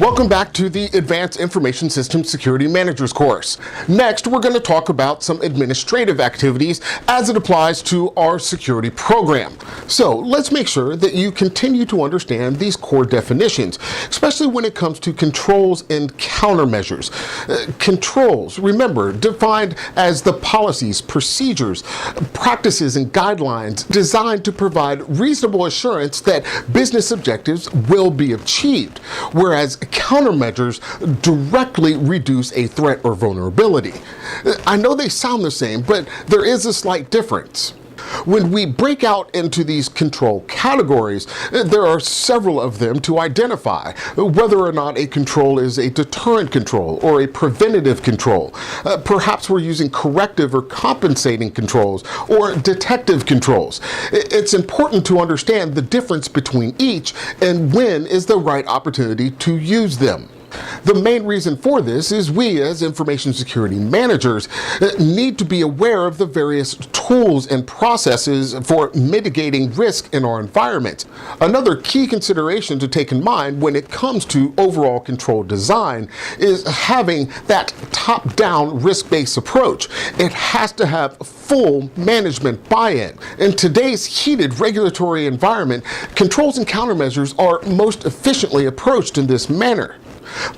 Welcome back to the Advanced Information Systems Security Managers course. Next, we're going to talk about some administrative activities as it applies to our security program. So let's make sure that you continue to understand these core definitions, especially when it comes to controls and countermeasures. Controls, remember, defined as the policies, procedures, practices, and guidelines designed to provide reasonable assurance that business objectives will be achieved, whereas countermeasures directly reduce a threat or vulnerability. I know they sound the same, but there is a slight difference. When we break out into these control categories, there are several of them to identify whether or not a control is a deterrent control or a preventative control. Perhaps we're using corrective or compensating controls or detective controls. It's important to understand the difference between each and when is the right opportunity to use them. The main reason for this is we, as information security managers, need to be aware of the various tools and processes for mitigating risk in our environment. Another key consideration to take in mind when it comes to overall control design is having that top-down risk-based approach. It has to have full management buy-in. In today's heated regulatory environment, controls and countermeasures are most efficiently approached in this manner.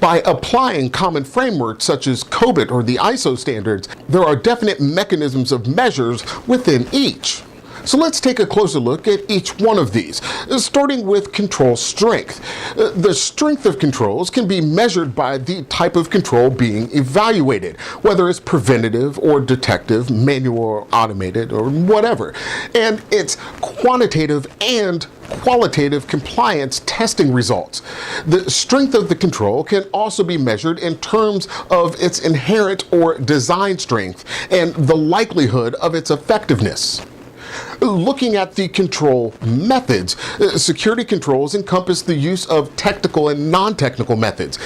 By applying common frameworks such as COBIT or the ISO standards, there are definite mechanisms of measures within each. So let's take a closer look at each one of these, starting with control strength. The strength of controls can be measured by the type of control being evaluated, whether it's preventative or detective, manual or automated, or whatever. And it's quantitative and qualitative compliance testing results. The strength of the control can also be measured in terms of its inherent or design strength and the likelihood of its effectiveness. Looking at the control methods, security controls encompass the use of technical and non-technical methods.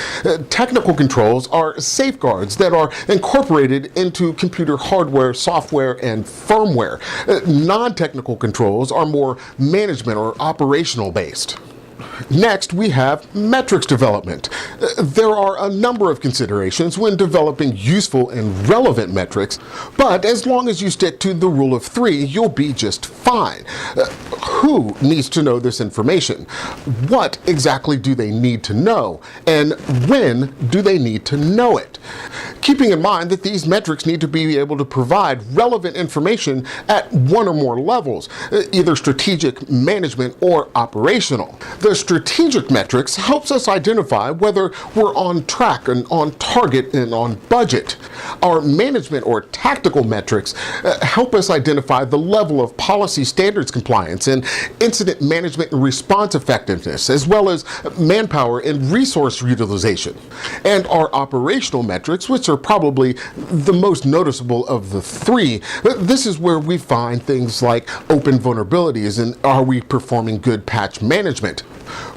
Technical controls are safeguards that are incorporated into computer hardware, software, and firmware. Non-technical controls are more management or operational based. Next, we have metrics development. There are a number of considerations when developing useful and relevant metrics, but as long as you stick to the rule of three, you'll be just fine. Who needs to know this information? What exactly do they need to know? And when do they need to know it? Keeping in mind that these metrics need to be able to provide relevant information at one or more levels, either strategic, management, or operational. The strategic metrics helps us identify whether we're on track and on target and on budget. Our management or tactical metrics help us identify the level of policy standards compliance and incident management and response effectiveness, as well as manpower and resource utilization. And our operational metrics, which are probably the most noticeable of the three, this is where we find things like open vulnerabilities and are we performing good patch management.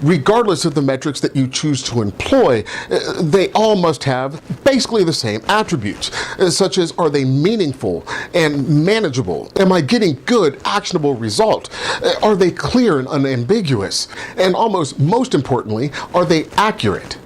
Regardless of the metrics that you choose to employ, they all must have basically the same attributes, such as are they meaningful and manageable? Am I getting good, actionable results? Are they clear and unambiguous? And almost most importantly, are they accurate?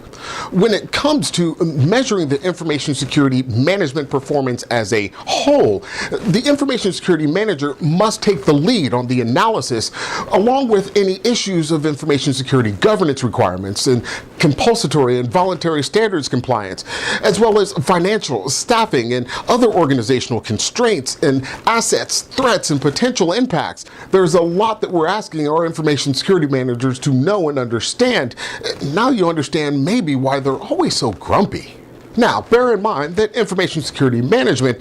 When it comes to measuring the information security management performance as a whole, the information security manager must take the lead on the analysis, along with any issues of information security governance requirements and compulsory and voluntary standards compliance, as well as financial, staffing, and other organizational constraints and assets, threats, and potential impacts. There's a lot that we're asking our information security managers to know and understand. Now you understand maybe why they're always so grumpy. Now, bear in mind that information security management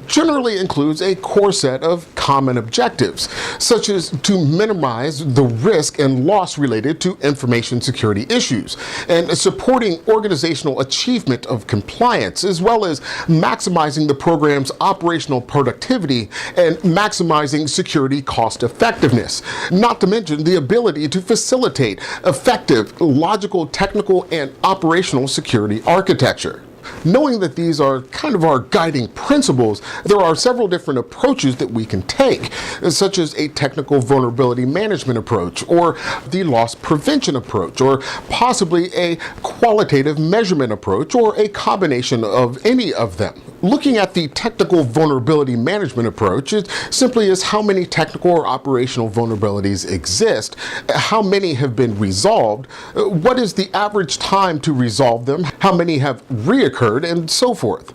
generally includes a core set of common objectives, such as to minimize the risk and loss related to information security issues, and supporting organizational achievement of compliance, as well as maximizing the program's operational productivity and maximizing security cost effectiveness, not to mention the ability to facilitate effective, logical, technical, and operational security architecture. Knowing that these are kind of our guiding principles, there are several different approaches that we can take, such as a technical vulnerability management approach, or the loss prevention approach, or possibly a qualitative measurement approach, or a combination of any of them. Looking at the technical vulnerability management approach, it simply is how many technical or operational vulnerabilities exist, how many have been resolved, what is the average time to resolve them, how many have reoccurred, and so forth.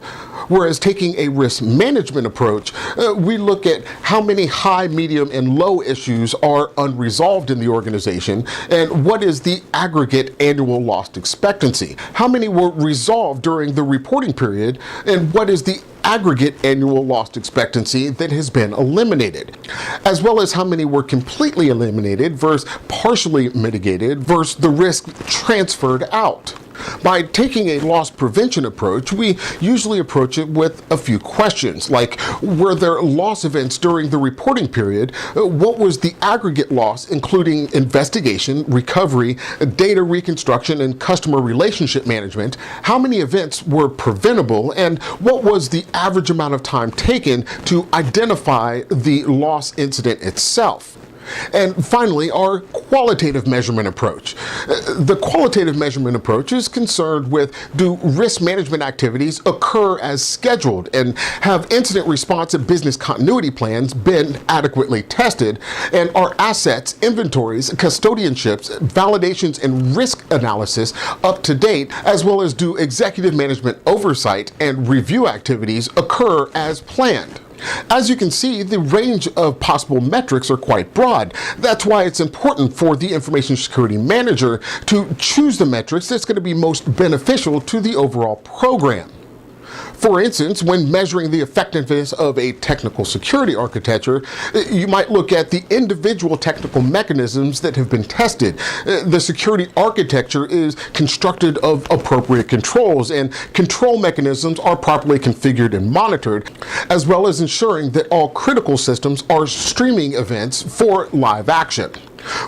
Whereas taking a risk management approach, we look at how many high, medium, and low issues are unresolved in the organization, and what is the aggregate annual loss expectancy. How many were resolved during the reporting period, and what is the aggregate annual loss expectancy that has been eliminated, as well as how many were completely eliminated versus partially mitigated versus the risk transferred out. By taking a loss prevention approach, we usually approach it with a few questions, like were there loss events during the reporting period? What was the aggregate loss, including investigation, recovery, data reconstruction, and customer relationship management? How many events were preventable, and what was the average amount of time taken to identify the loss incident itself? And finally, our qualitative measurement approach. The qualitative measurement approach is concerned with, do risk management activities occur as scheduled, and have incident response and business continuity plans been adequately tested, and are assets, inventories, custodianships, validations, and risk analysis up to date, as well as do executive management oversight and review activities occur as planned. As you can see, the range of possible metrics are quite broad. That's why it's important for the information security manager to choose the metrics that's going to be most beneficial to the overall program. For instance, when measuring the effectiveness of a technical security architecture, you might look at the individual technical mechanisms that have been tested. The security architecture is constructed of appropriate controls, and control mechanisms are properly configured and monitored, as well as ensuring that all critical systems are streaming events for live action.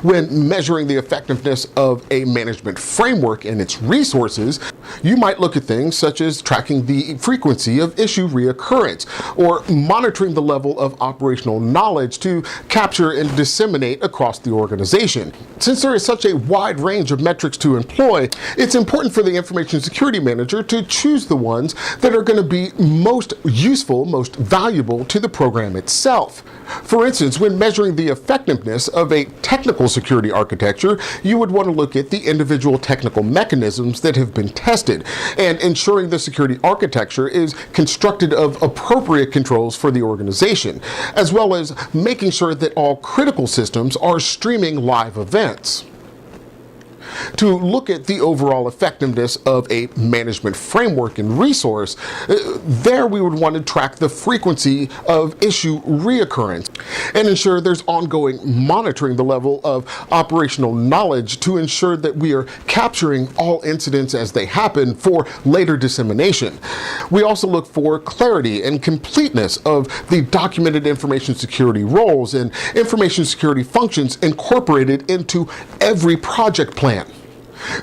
When measuring the effectiveness of a management framework and its resources, you might look at things such as tracking the frequency of issue reoccurrence, or monitoring the level of operational knowledge to capture and disseminate across the organization. Since there is such a wide range of metrics to employ, it's important for the information security manager to choose the ones that are going to be most useful, most valuable to the program itself. For instance, when measuring the effectiveness of a technical security architecture, you would want to look at the individual technical mechanisms that have been tested, and ensuring the security architecture is constructed of appropriate controls for the organization, as well as making sure that all critical systems are streaming live events. To look at the overall effectiveness of a management framework and resource, there we would want to track the frequency of issue reoccurrence and ensure there's ongoing monitoring the level of operational knowledge to ensure that we are capturing all incidents as they happen for later dissemination. We also look for clarity and completeness of the documented information security roles and information security functions incorporated into every project plan.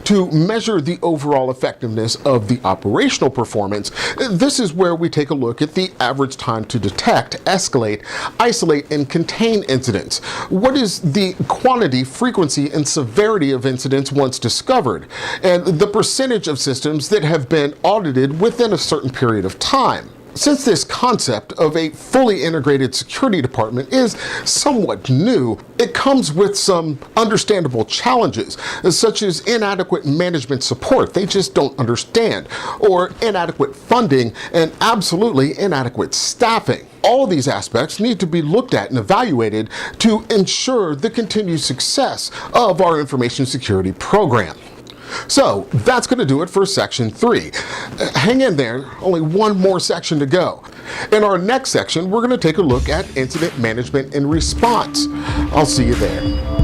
To measure the overall effectiveness of the operational performance, this is where we take a look at the average time to detect, escalate, isolate, and contain incidents. What is the quantity, frequency, and severity of incidents once discovered, and the percentage of systems that have been audited within a certain period of time. Since this concept of a fully integrated security department is somewhat new, it comes with some understandable challenges, such as inadequate management support, they just don't understand, or inadequate funding and absolutely inadequate staffing. All these aspects need to be looked at and evaluated to ensure the continued success of our information security program. So that's going to do it for section 3. Hang in there, only one more section to go. In our next section, we're going to take a look at incident management and response. I'll see you there.